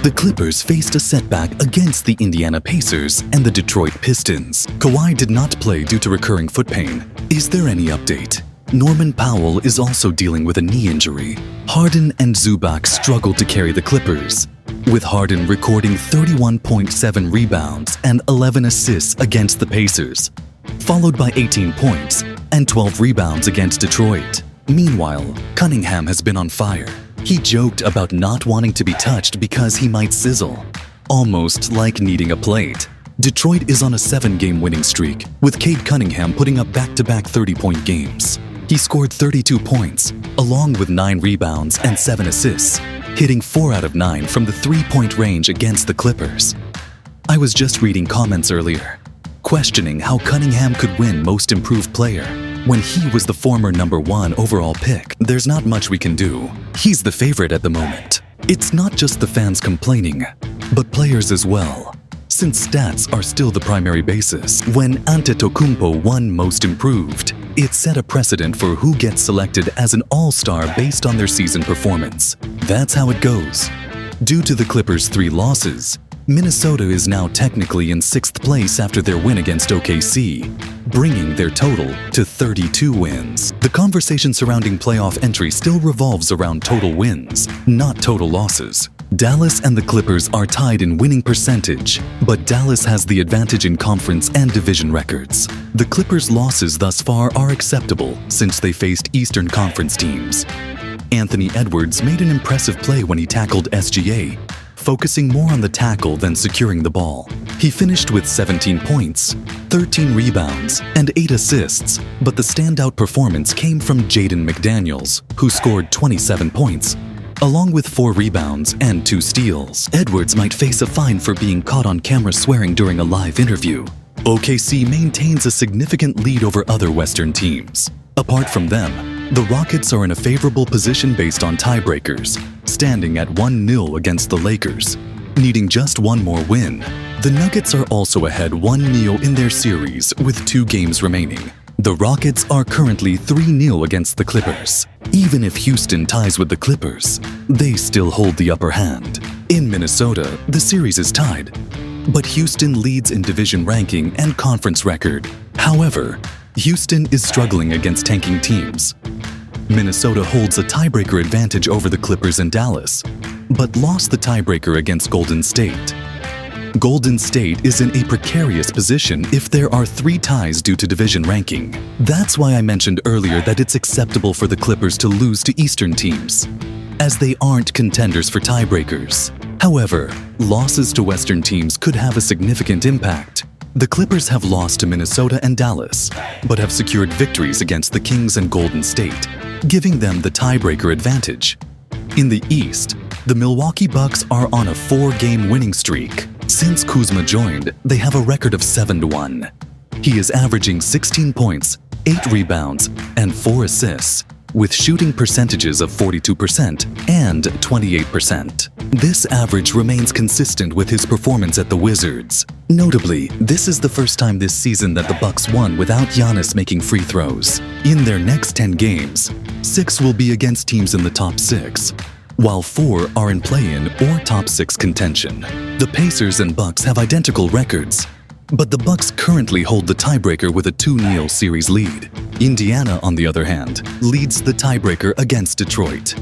The Clippers faced a setback against the Indiana Pacers and the Detroit Pistons. Kawhi did not play due to recurring foot pain. Is there any update? Norman Powell is also dealing with a knee injury. Harden and Zubac struggled to carry the Clippers, with Harden recording 31.7 rebounds and 11 assists against the Pacers, followed by 18 points and 12 rebounds against Detroit. Meanwhile, Cunningham has been on fire. He joked about not wanting to be touched because he might sizzle, almost like needing a plate. Detroit is on a 7-game winning streak, with Cade Cunningham putting up back-to-back 30-point games. He scored 32 points, along with 9 rebounds and 7 assists, hitting 4 out of 9 from the 3-point range against the Clippers. I was just reading comments earlier, questioning how Cunningham could win Most Improved Player when he was the former #1 overall pick. There's not much we can do. He's the favorite at the moment. It's not just the fans complaining, but players as well, since stats are still the primary basis. When Antetokounmpo won Most Improved, it set a precedent for who gets selected as an all-star based on their season performance. That's how it goes. Due to the Clippers' 3 losses, Minnesota is now technically in 6th place after their win against OKC, bringing their total to 32 wins. The conversation surrounding playoff entry still revolves around total wins, not total losses. Dallas and the Clippers are tied in winning percentage, but Dallas has the advantage in conference and division records. The Clippers' losses thus far are acceptable since they faced Eastern Conference teams. Anthony Edwards made an impressive play when he tackled SGA, focusing more on the tackle than securing the ball. He finished with 17 points, 13 rebounds, and 8 assists, but the standout performance came from Jaden McDaniels, who scored 27 points, along with 4 rebounds and 2 steals. Edwards might face a fine for being caught on camera swearing during a live interview. OKC maintains a significant lead over other Western teams. Apart from them, the Rockets are in a favorable position based on tiebreakers, standing at 1-0 against the Lakers, needing just one more win. The Nuggets are also ahead 1-0 in their series with 2 games remaining. The Rockets are currently 3-0 against the Clippers. Even if Houston ties with the Clippers, they still hold the upper hand. In Minnesota, the series is tied, but Houston leads in division ranking and conference record. However, Houston is struggling against tanking teams. Minnesota holds a tiebreaker advantage over the Clippers and Dallas, but lost the tiebreaker against Golden State. Golden State is in a precarious position if there are 3 ties due to division ranking. That's why I mentioned earlier that it's acceptable for the Clippers to lose to Eastern teams, as they aren't contenders for tiebreakers. However, losses to Western teams could have a significant impact. The Clippers have lost to Minnesota and Dallas, but have secured victories against the Kings and Golden State, giving them the tiebreaker advantage. In the East, the Milwaukee Bucks are on a 4-game winning streak. Since Kuzma joined, they have a record of 7-1. He is averaging 16 points, 8 rebounds, and 4 assists, with shooting percentages of 42% and 28%. This average remains consistent with his performance at the Wizards. Notably, this is the first time this season that the Bucks won without Giannis making free throws. In their next 10 games, 6 will be against teams in the top 6, while 4 are in play-in or top 6 contention. The Pacers and Bucks have identical records, but the Bucks currently hold the tiebreaker with a 2-0 series lead. Indiana, on the other hand, leads the tiebreaker against Detroit.